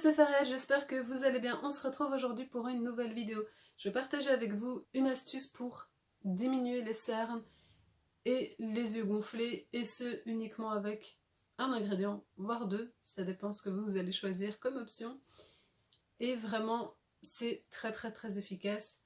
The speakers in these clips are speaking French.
c'est Farid, j'espère que vous allez bien. On se retrouve aujourd'hui pour une nouvelle vidéo. Je vais partager avec vous une astuce pour diminuer les cernes et les yeux gonflés, et ce uniquement avec un ingrédient, voire deux, ça dépend ce que vous allez choisir comme option. Et vraiment, c'est très efficace.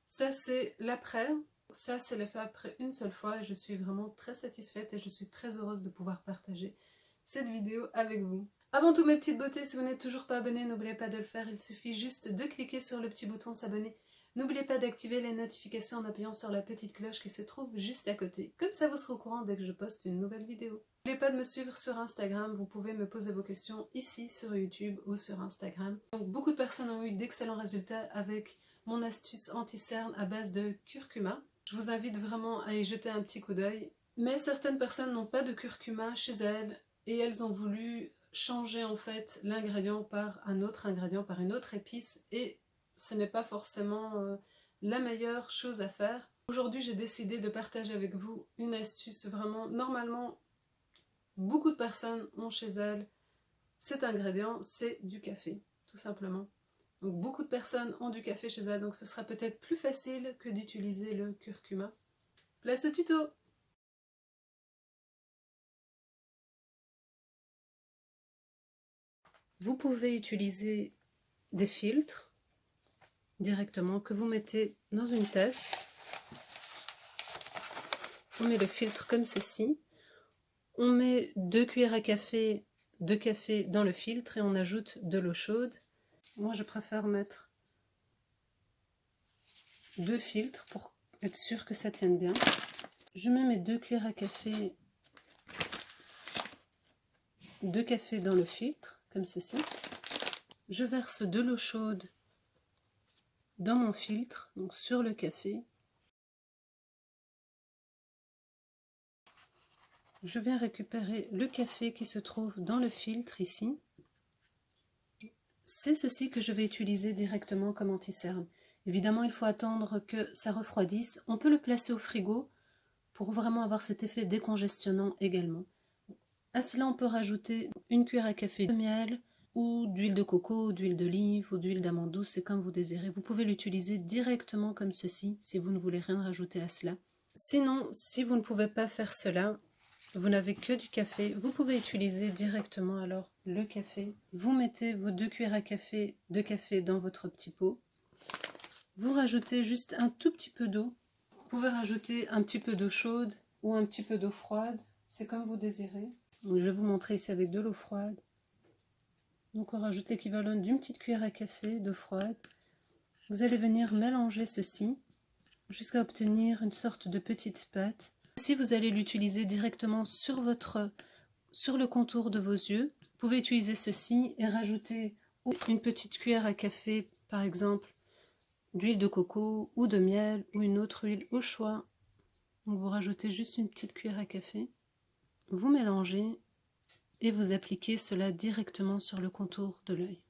Ça c'est l'après, ça c'est l'effet après une seule fois, et je suis vraiment très satisfaite et je suis très heureuse de pouvoir partager cette vidéo avec vous. Avant tout mes petites beautés, si vous n'êtes toujours pas abonné, n'oubliez pas de le faire, il suffit juste de cliquer sur le petit bouton s'abonner. N'oubliez pas d'activer les notifications en appuyant sur la petite cloche qui se trouve juste à côté, comme ça vous serez au courant dès que je poste une nouvelle vidéo. N'oubliez pas de me suivre sur Instagram, vous pouvez me poser vos questions ici sur YouTube ou sur Instagram. Donc beaucoup de personnes ont eu d'excellents résultats avec mon astuce anti-cerne à base de curcuma. Je vous invite vraiment à y jeter un petit coup d'œil. Mais certaines personnes n'ont pas de curcuma chez elles et elles ont voulu changer en fait l'ingrédient par un autre ingrédient, par une autre épice, et ce n'est pas forcément la meilleure chose à faire. Aujourd'hui j'ai décidé de partager avec vous une astuce vraiment, normalement beaucoup de personnes ont chez elles cet ingrédient, c'est du café, tout simplement. Donc beaucoup de personnes ont du café chez elles, donc ce sera peut-être plus facile que d'utiliser le curcuma. Place au tuto! Vous pouvez utiliser des filtres directement que vous mettez dans une tasse. On met le filtre comme ceci. On met 2 cuillères à café de café dans le filtre et on ajoute de l'eau chaude. Moi je préfère mettre 2 filtres pour être sûr que ça tienne bien. Je mets mes 2 cuillères à café de café dans le filtre, comme ceci. Je verse de l'eau chaude dans mon filtre, donc sur le café. Je viens récupérer le café qui se trouve dans le filtre ici. C'est ceci que je vais utiliser directement comme anti-cerne. Évidemment, il faut attendre que ça refroidisse. On peut le placer au frigo pour vraiment avoir cet effet décongestionnant également. À cela, on peut rajouter une cuillère à café de miel ou d'huile de coco, d'huile d'olive ou d'huile d'amande douce, c'est comme vous désirez. Vous pouvez l'utiliser directement comme ceci si vous ne voulez rien rajouter à cela. Sinon, si vous ne pouvez pas faire cela, vous n'avez que du café, vous pouvez utiliser directement alors le café. Vous mettez vos 2 cuillères à café de café dans votre petit pot. Vous rajoutez juste un tout petit peu d'eau. Vous pouvez rajouter un petit peu d'eau chaude ou un petit peu d'eau froide, c'est comme vous désirez. Donc, je vais vous montrer ici avec de l'eau froide. Donc on rajoute l'équivalent d'une petite cuillère à café d'eau froide. Vous allez venir mélanger ceci jusqu'à obtenir une sorte de petite pâte. Si vous allez l'utiliser directement sur le contour de vos yeux, vous pouvez utiliser ceci et rajouter une petite cuillère à café, par exemple, d'huile de coco ou de miel ou une autre huile au choix. Donc vous rajoutez juste une petite cuillère à café, vous mélangez et vous appliquez cela directement sur le contour de l'œil.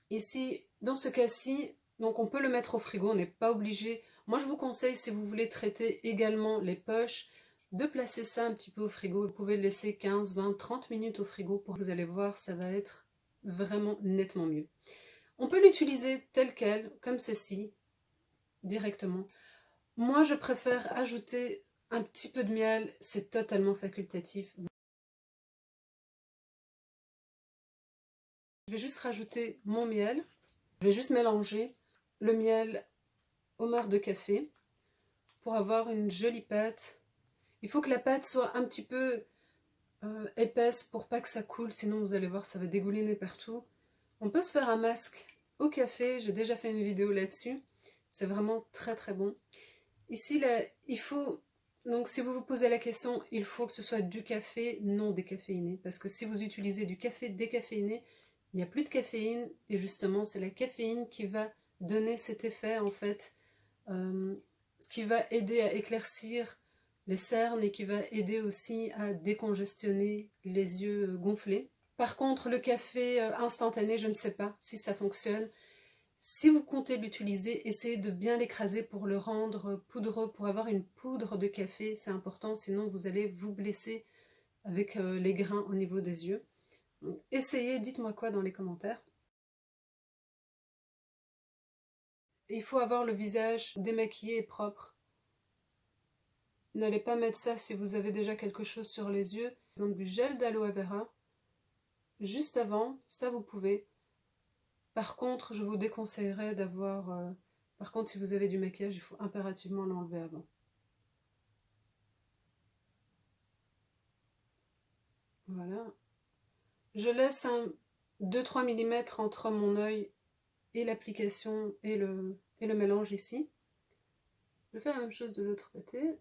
Ici, dans ce cas-ci, donc on peut le mettre au frigo, on n'est pas obligé. Moi je vous conseille, si vous voulez traiter également les poches, de placer ça un petit peu au frigo. Vous pouvez le laisser 15, 20, 30 minutes au frigo, vous allez voir, ça va être vraiment nettement mieux. On peut l'utiliser tel quel, comme ceci, directement. Moi je préfère ajouter un petit peu de miel, c'est totalement facultatif. Je vais juste rajouter mon miel, je vais juste mélanger le miel au marc de café pour avoir une jolie pâte. Il faut que la pâte soit un petit peu épaisse pour pas que ça coule, sinon vous allez voir ça va dégouliner partout. On peut se faire un masque au café, j'ai déjà fait une vidéo là-dessus, c'est vraiment très bon. Ici là, il faut, donc si vous vous posez la question, il faut que ce soit du café non décaféiné, parce que si vous utilisez du café décaféiné, il n'y a plus de caféine, et justement c'est la caféine qui va donner cet effet en fait, ce qui va aider à éclaircir les cernes et qui va aider aussi à décongestionner les yeux gonflés. Par contre, le café instantané, je ne sais pas si ça fonctionne. Si vous comptez l'utiliser, essayez de bien l'écraser pour le rendre poudreux, pour avoir une poudre de café, c'est important, sinon vous allez vous blesser avec les grains au niveau des yeux. Donc, essayez, dites-moi quoi dans les commentaires. Il faut avoir le visage démaquillé et propre. N'allez pas mettre ça si vous avez déjà quelque chose sur les yeux. Par exemple, du gel d'aloe vera. Juste avant, ça vous pouvez. Par contre, je vous déconseillerais d'avoir... Par contre, si vous avez du maquillage, il faut impérativement l'enlever avant. Voilà. Je laisse 2-3 mm entre mon œil et l'application et le mélange ici. Je fais la même chose de l'autre côté.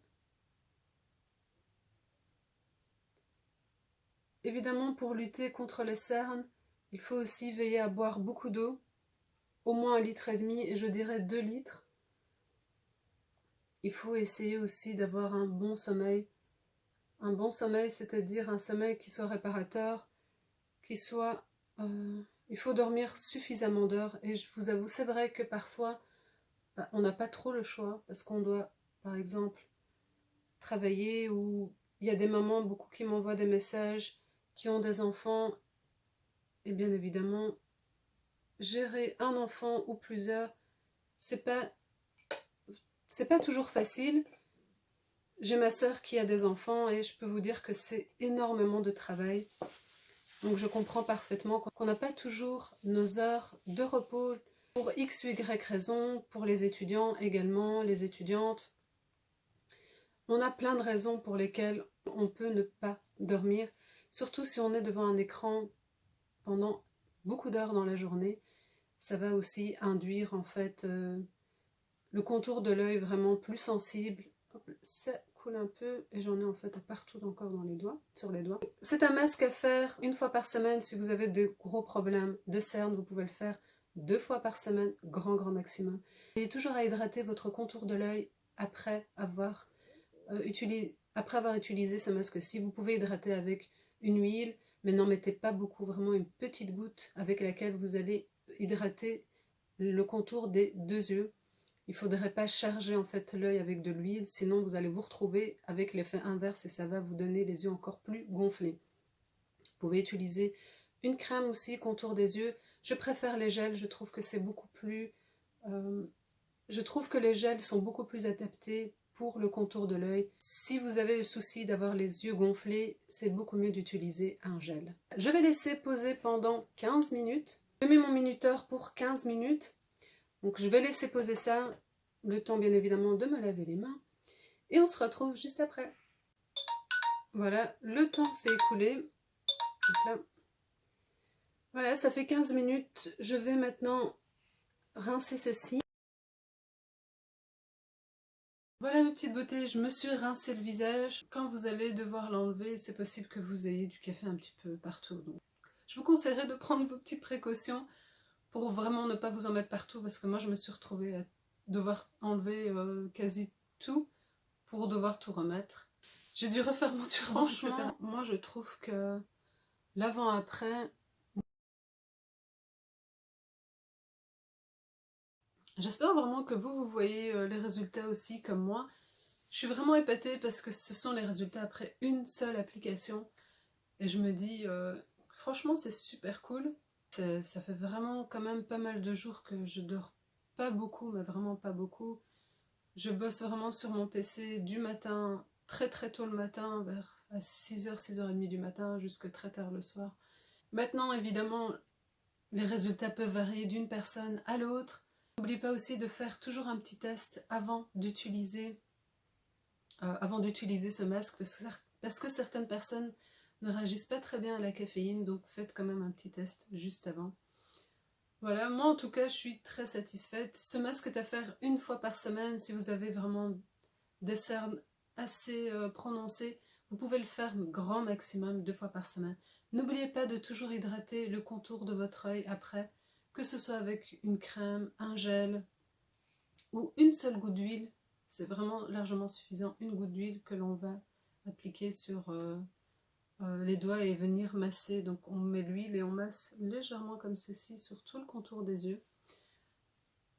Évidemment, pour lutter contre les cernes, il faut aussi veiller à boire beaucoup d'eau, au moins 1,5 litre, et je dirais 2 litres. Il faut essayer aussi d'avoir un bon sommeil. Un bon sommeil, c'est-à-dire un sommeil qui soit réparateur, qui soit... il faut dormir suffisamment d'heures, et je vous avoue, c'est vrai que parfois, on n'a pas trop le choix, parce qu'on doit, par exemple, travailler, ou il y a des mamans, beaucoup qui m'envoient des messages, qui ont des enfants, et bien évidemment, gérer un enfant ou plusieurs, c'est pas toujours facile. J'ai ma sœur qui a des enfants et je peux vous dire que c'est énormément de travail. Donc je comprends parfaitement qu'on n'a pas toujours nos heures de repos pour X ou Y raisons, pour les étudiants également, les étudiantes. On a plein de raisons pour lesquelles on peut ne pas dormir, surtout si on est devant un écran pendant beaucoup d'heures dans la journée. Ça va aussi induire en fait le contour de l'œil vraiment plus sensible. Ça coule un peu et j'en ai en fait partout encore dans les doigts, sur les doigts. C'est un masque à faire 1 fois par semaine. Si vous avez de gros problèmes de cernes, vous pouvez le faire 2 fois par semaine, grand maximum. Et toujours à hydrater votre contour de l'œil après avoir utilisé ce masque-ci. Vous pouvez hydrater avec une huile, mais n'en mettez pas beaucoup, vraiment une petite goutte avec laquelle vous allez hydrater le contour des 2 yeux. Il ne faudrait pas charger en fait l'œil avec de l'huile, sinon vous allez vous retrouver avec l'effet inverse et ça va vous donner les yeux encore plus gonflés. Vous pouvez utiliser une crème aussi, contour des yeux. Je préfère les gels, je trouve que c'est beaucoup plus... je trouve que les gels sont beaucoup plus adaptés pour le contour de l'œil. Si vous avez le souci d'avoir les yeux gonflés, c'est beaucoup mieux d'utiliser un gel. Je vais laisser poser pendant 15 minutes. Je mets mon minuteur pour 15 minutes. Donc je vais laisser poser ça, le temps bien évidemment de me laver les mains. Et on se retrouve juste après. Voilà, le temps s'est écoulé. Donc là. Voilà, ça fait 15 minutes. Je vais maintenant rincer ceci. Voilà mes petites beautés, je me suis rincé le visage. Quand vous allez devoir l'enlever, c'est possible que vous ayez du café un petit peu partout. Donc, je vous conseillerais de prendre vos petites précautions pour vraiment ne pas vous en mettre partout, parce que moi je me suis retrouvée à devoir enlever quasi tout pour devoir tout remettre. J'ai dû refaire mon turban, etc. Moi je trouve que l'avant-après... J'espère vraiment que vous voyez les résultats aussi comme moi. Je suis vraiment épatée parce que ce sont les résultats après une seule application. Et je me dis, franchement c'est super cool. Ça fait vraiment quand même pas mal de jours que je dors pas beaucoup, mais vraiment pas beaucoup. Je bosse vraiment sur mon PC du matin, très tôt le matin, vers 6h, 6h30 du matin, jusque très tard le soir. Maintenant, évidemment, les résultats peuvent varier d'une personne à l'autre. N'oubliez pas aussi de faire toujours un petit test avant d'utiliser ce masque, parce que certaines personnes ne réagissent pas très bien à la caféine, donc faites quand même un petit test juste avant. Voilà, moi en tout cas je suis très satisfaite. Ce masque est à faire 1 fois par semaine. Si vous avez vraiment des cernes assez prononcées, vous pouvez le faire grand maximum 2 fois par semaine. N'oubliez pas de toujours hydrater le contour de votre œil après, que ce soit avec une crème, un gel ou une seule goutte d'huile. C'est vraiment largement suffisant, une goutte d'huile que l'on va appliquer sur les doigts et venir masser. Donc on met l'huile et on masse légèrement comme ceci sur tout le contour des yeux.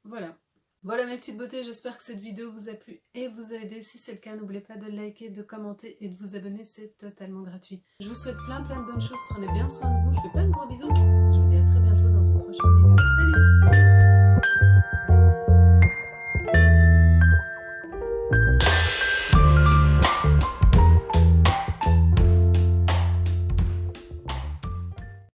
Voilà. Voilà mes petites beautés, j'espère que cette vidéo vous a plu et vous a aidé. Si c'est le cas, n'oubliez pas de liker, de commenter et de vous abonner, c'est totalement gratuit. Je vous souhaite plein de bonnes choses, prenez bien soin de vous. Je fais pas